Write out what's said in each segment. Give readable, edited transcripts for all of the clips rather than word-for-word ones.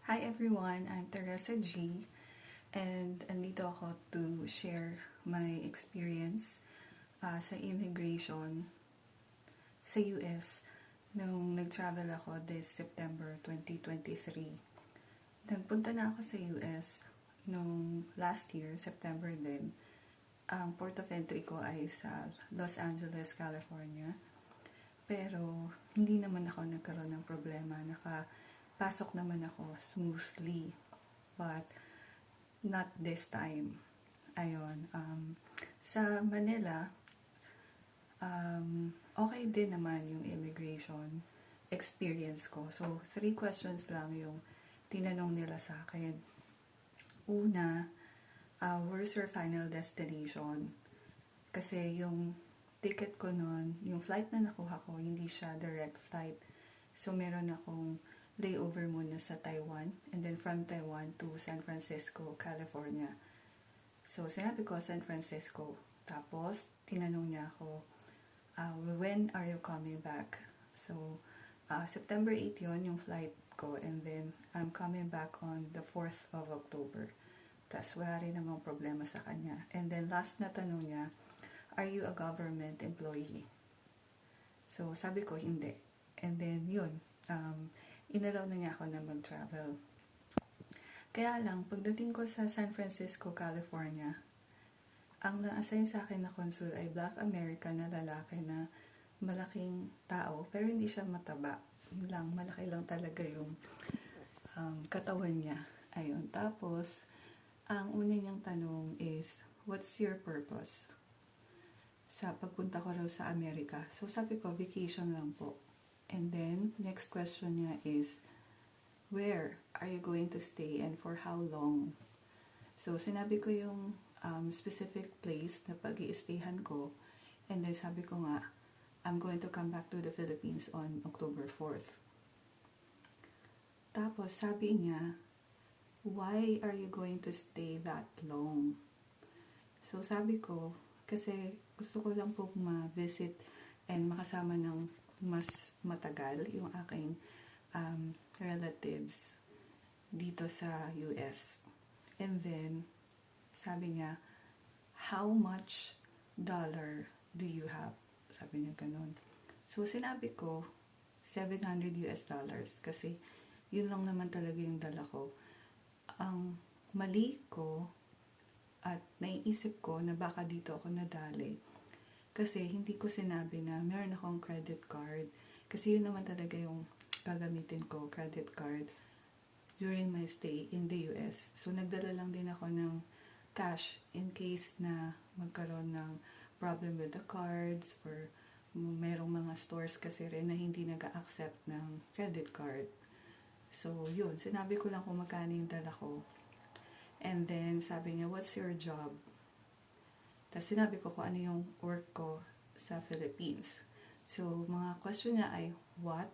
Hi everyone, I'm Teresa G. And andito ako to share my experience sa immigration sa US nung nag-travel ako this September 2023. Nagpunta na ako sa US nung last year, September din. Ang port of entry ko ay sa Los Angeles, California. Pero hindi naman ako nagkaroon ng problema. Nakapasok naman ako smoothly. But not this time. Ayun. Sa Manila, okay din naman yung immigration experience ko. So, 3 questions lang yung tinanong nila sa akin. Una, where's your final destination? Kasi yung ticket ko nun, yung flight na nakuha ko, hindi siya direct flight. So, meron akong layover muna sa Taiwan, and then from Taiwan to San Francisco, California. So, sinabi ko San Francisco. Tapos, tinanong niya ako, when are you coming back? So, September 8 yun yung flight ko, and then I'm coming back on the 4th of October. Tapos, wala rin namang problema sa kanya. And then, last na tanong niya, are you a government employee? So, sabi ko, hindi. And then, yun. Inalaw na niya ako na mag-travel. Kaya lang, pagdating ko sa San Francisco, California, ang na-assign sa akin na consul ay Black American na lalaki na malaking tao, pero hindi siya mataba. Yun lang, malaki lang talaga yung katawan niya. Ayun. Tapos, ang una niyang tanong is, what's your purpose? Sa pagpunta ko raw sa Amerika. So, sabi ko, vacation lang po. And then, next question niya is, where are you going to stay and for how long? So, sinabi ko yung specific place na pag-i-stayhan ko. And then, sabi ko nga, I'm going to come back to the Philippines on October 4th. Tapos, sabi niya, why are you going to stay that long? So, sabi ko, kasi gusto ko lang po ma-visit and makasama ng mas matagal yung aking relatives dito sa US. And then, sabi niya, how much dollar do you have? Sabi niya ganun. So, sinabi ko, $700 kasi yun lang naman talaga yung dala ko. Ang mali ko at naiisip ko na baka dito ako nadali kasi hindi ko sinabi na meron akong credit card kasi yun naman talaga yung gagamitin ko, credit card during my stay in the US. So nagdala lang din ako ng cash in case na magkaroon ng problem with the cards or merong mga stores kasi rin na hindi nag-accept ng credit card. So yun, sinabi ko lang kung magkano yung dala ko. And then, sabi niya, what's your job? Tapos sinabi ko kung ano yung work ko sa Philippines. So, mga question niya ay, what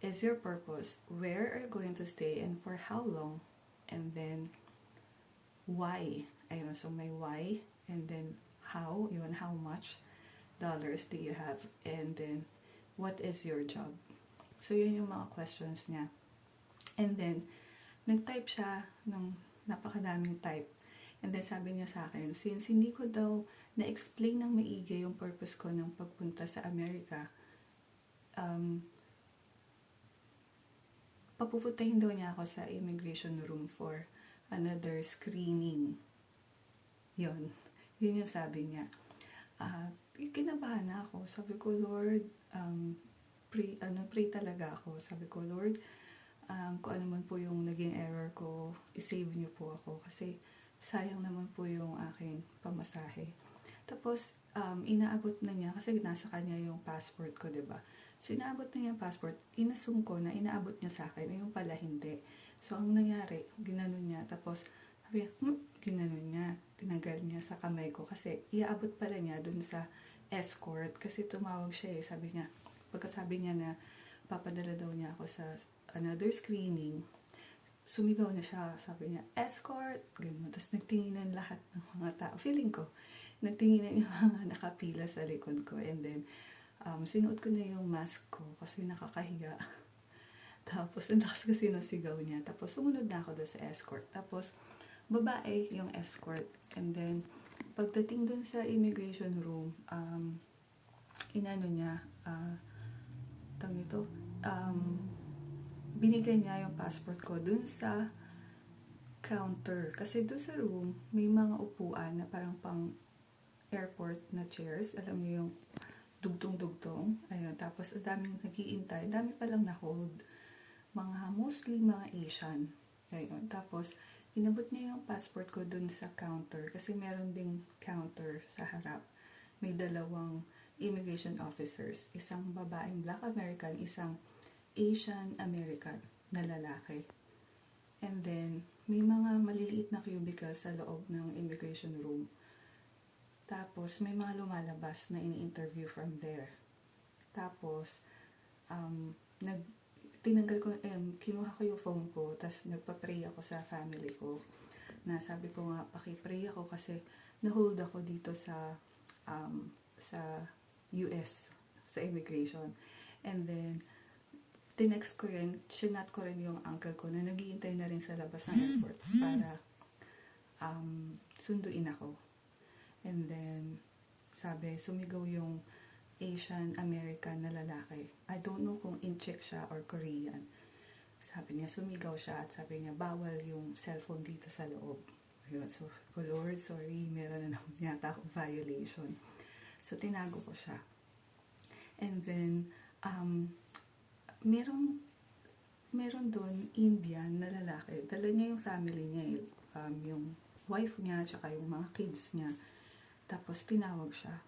is your purpose? Where are you going to stay and for how long? And then, why? Ayun, so may why. And then, how? Yun, how much dollars do you have? And then, what is your job? So, yun yung mga questions niya. And then, nag-type siya ng napakadaming type. And then sabi niya sa akin, since hindi ko daw na-explain ng maigi yung purpose ko ng pagpunta sa Amerika, papupuntahin daw niya ako sa immigration room for another screening. Yun yung sabi niya. Kinabahan na ako. Sabi ko, Lord, pray talaga ako. Sabi ko, Lord, kung ano man po yung naging error ko, isave niyo po ako kasi sayang naman po yung aking pamasahe. Tapos, inaabot na niya, kasi nasa kanya yung passport ko, diba? So, inaabot na niya yung passport, inassume ko na inaabot niya sa akin, yung pala hindi. So, ang nangyari, ginanon niya, tapos, sabi niya, ginanon niya, tinagal niya sa kamay ko, kasi iaabot pala niya dun sa escort, kasi tumawag siya sabi niya, pagkasabi niya na papadala daw niya ako sa another screening, sumigaw na siya, sabi niya, escort, gano'n. Tapos nagtinginan lahat ng mga tao. Feeling ko, nagtinginan yung mga nakapila sa likod ko. And then, sinuot ko na yung mask ko kasi nakakahiya. Tapos, ang lakas kasi ng sigaw niya. Tapos, sumunod na ako doon sa escort. Tapos, babae yung escort. And then, pagdating doon sa immigration room, inano niya, tawag nito, binigay niya yung passport ko doon sa counter. Kasi doon sa room, may mga upuan na parang pang airport na chairs. Alam niyo yung dugtong-dugtong. Ayun. Tapos, ang daming nag-iintay. Dami palang na-hold. Mostly mga Asian. Ayun. Tapos, inabot niya yung passport ko dun sa counter. Kasi meron ding counter sa harap. May dalawang immigration officers. Isang babaeng Black American, isang Asian American na lalaki. And then, may mga maliliit na cubicle sa loob ng immigration room. Tapos, may mga lumalabas na ini-interview from there. Tapos, kinuha ko yung phone ko, tapos nagpa-pray ako sa family ko. Na sabi ko nga, paki-pray ako kasi na-hold ako dito sa US, sa immigration. And then, tinext ko rin, chinat ko rin yung uncle ko na naghihintay na rin sa labas ng airport para sunduin ako. And then, sabi, sumigaw yung Asian American na lalaki. I don't know kung in-check siya or Korean. Sabi niya, sumigaw siya at sabi niya, bawal yung cellphone dito sa loob. Ayun, so, Lord, sorry, meron na naman yata akong violation. So, tinago ko siya. And then, meron doon Indian na lalaki. Dala niya yung family niya, yung wife niya, tsaka yung mga kids niya. Tapos, tinawag siya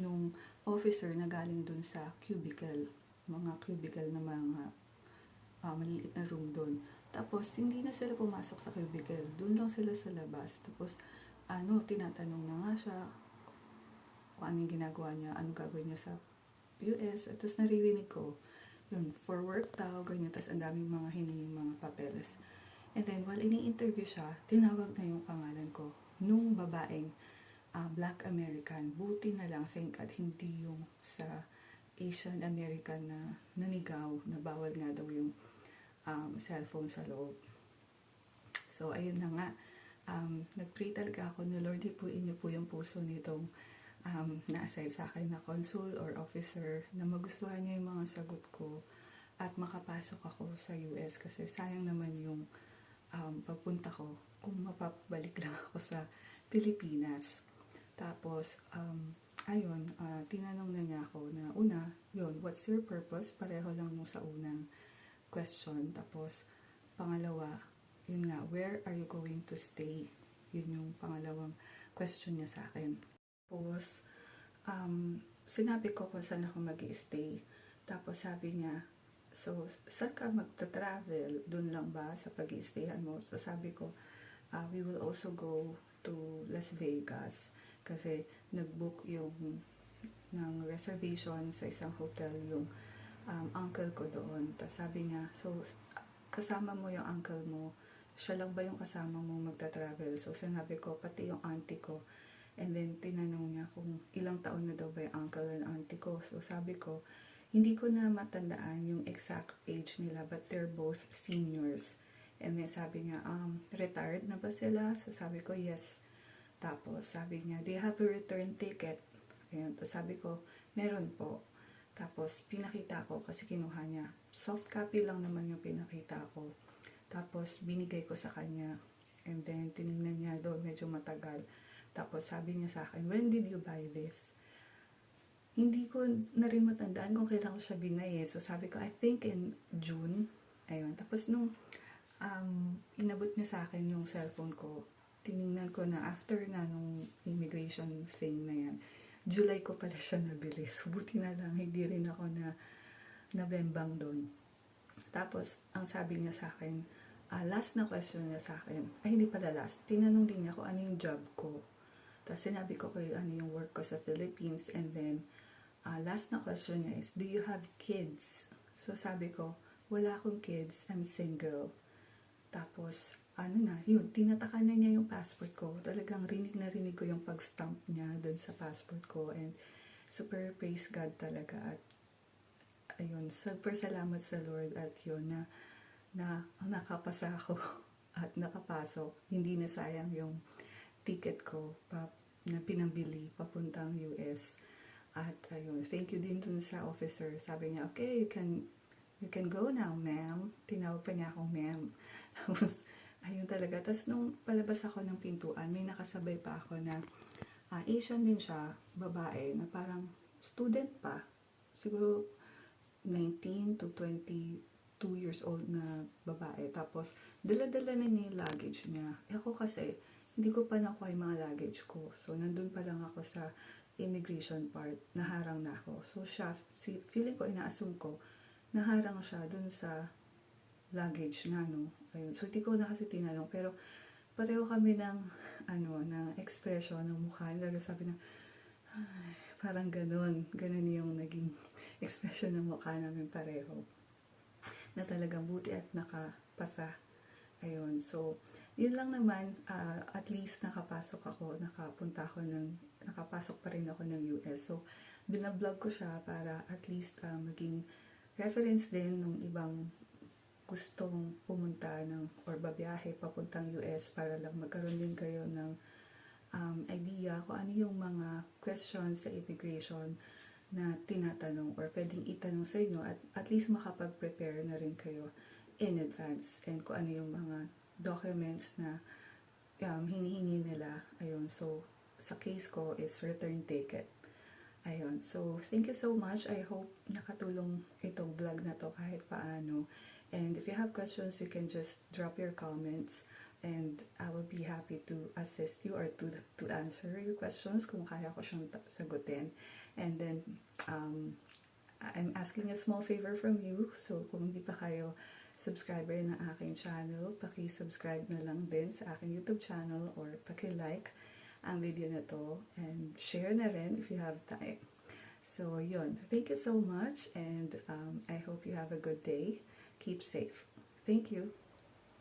nung officer na galing dun sa cubicle. Mga cubicle na mga maliliit na room dun. Tapos, hindi na sila pumasok sa cubicle. Dun lang sila sa labas. Tapos, tinatanong na nga siya kung anong ginagawa niya, anong gagawin niya sa US. At tapos, naririnig ko, yun, for work daw, ganyan. Tapos, ang daming mga hinihing mga papeles. And then, while ini-interview siya, tinawag na yung pangalan ko nung babaeng Black American. Buti na lang, thank God, hindi yung sa Asian American na nanigaw, na bawal nga daw yung cellphone sa loob. So, ayun na nga. Nag-pray talaga ako na Lord, hipuin niyo po yung puso nitong na-assign sa akin na consul or officer na magustuhan niya yung mga sagot ko at makapasok ako sa US kasi sayang naman yung pagpunta ko kung mapapabalik lang ako sa Pilipinas. Tapos, tinanong na niya ako na una, yun, what's your purpose? Pareho lang nung sa unang question. Tapos, pangalawa, yun nga, where are you going to stay? Yun yung pangalawang question niya sa akin. Tapos, sinabi ko kung saan ako mag-i-stay. Tapos, sabi niya, so, saan ka magta-travel? Dun lang ba sa pag-i-stayan mo? So, sabi ko, we will also go to Las Vegas. Kasi nag-book yung ng reservation sa isang hotel yung uncle ko doon. Tapos sabi niya, so kasama mo yung uncle mo, siya lang ba yung kasama mo magta-travel? So sinabi ko, pati yung auntie ko. And then tinanong niya kung ilang taon na daw ba yung uncle and auntie ko. So sabi ko, hindi ko na matandaan yung exact age nila, but they're both seniors. And then sabi niya, retired na ba sila? So sabi ko, yes. Tapos, sabi niya, do you have a return ticket? Ayan. Tapos sabi ko, meron po. Tapos, pinakita ko kasi kinuha niya. Soft copy lang naman yung pinakita ko. Tapos, binigay ko sa kanya. And then, tinignan niya doon, medyo matagal. Tapos, sabi niya sa akin, when did you buy this? Hindi ko na rin matandaan kung kailan ko siya binay. So, sabi ko, I think in June. Ayun. Tapos, nung inabot niya sa akin yung cellphone ko, tiningnan ko na after na nung immigration thing na yan, July ko pala siya nabili. So, buti na lang, hindi rin ako na nabembang doon. Tapos, ang sabi niya sa akin, last na question niya sa akin, hindi pala last, tinanong din niya kung ano yung job ko. Tapos, sinabi ko kayo ano yung work ko sa Philippines. And then, last na question niya is, do you have kids? So, sabi ko, wala akong kids, I'm single. Tapos, yun, tinatakan na niya yung passport ko. Talagang rinig na rinig ko yung pag-stamp niya dun sa passport ko. And super praise God talaga. At ayun, super salamat sa Lord at yun na nakapasa ako at nakapasok. Hindi na sayang yung ticket ko na pinambili papuntang US. At ayun, thank you din dun sa officer. Sabi niya, okay, you can go now, ma'am. Tinawag pa niya akong ma'am. Tapos, ayun talaga. Tapos nung palabas ako ng pintuan, may nakasabay pa ako na Asian din siya, babae, na parang student pa. Siguro 19 to 22 years old na babae. Tapos, dala-dala na niya yung luggage niya. Ako kasi, hindi ko pa nakuha yung mga luggage ko. So, nandun pa lang ako sa immigration part, naharang na ako. So, siya, feeling ko, ina-assume ko, naharang siya dun sa luggage na, no? Ayun. So, hindi ko na kasi tinanong. Pero, pareho kami ng, ng expression ng mukha. Lalo sabi na, ay, parang ganun. Ganun yung naging expression ng mukha namin pareho. Na talagang buti at nakapasa. Ayun. So, yun lang naman, at least nakapasok ako, nakapasok pa rin ako ng US. So, binablog ko siya para at least maging reference din ng ibang gustong pumunta or babiyahe papuntang US para lang magkaroon din kayo ng idea kung ano yung mga questions sa immigration na tinatanong or pwedeng itanong sa inyo at least makapag-prepare na rin kayo in advance and kung ano yung mga documents na hinihingi nila. Ayun, so sa case ko is return ticket. Ayun, so thank you so much. I hope nakatulong itong vlog na to kahit paano. And if you have questions, you can just drop your comments and I will be happy to assist you or to answer your questions kung kaya ko siyang sagutin. And then, I'm asking a small favor from you. So, kung hindi pa kayo subscriber ng aking channel, paki-subscribe na lang din sa aking YouTube channel or paki-like ang video na to and share na rin if you have time. So, yun. Thank you so much and I hope you have a good day. Keep safe. Thank you.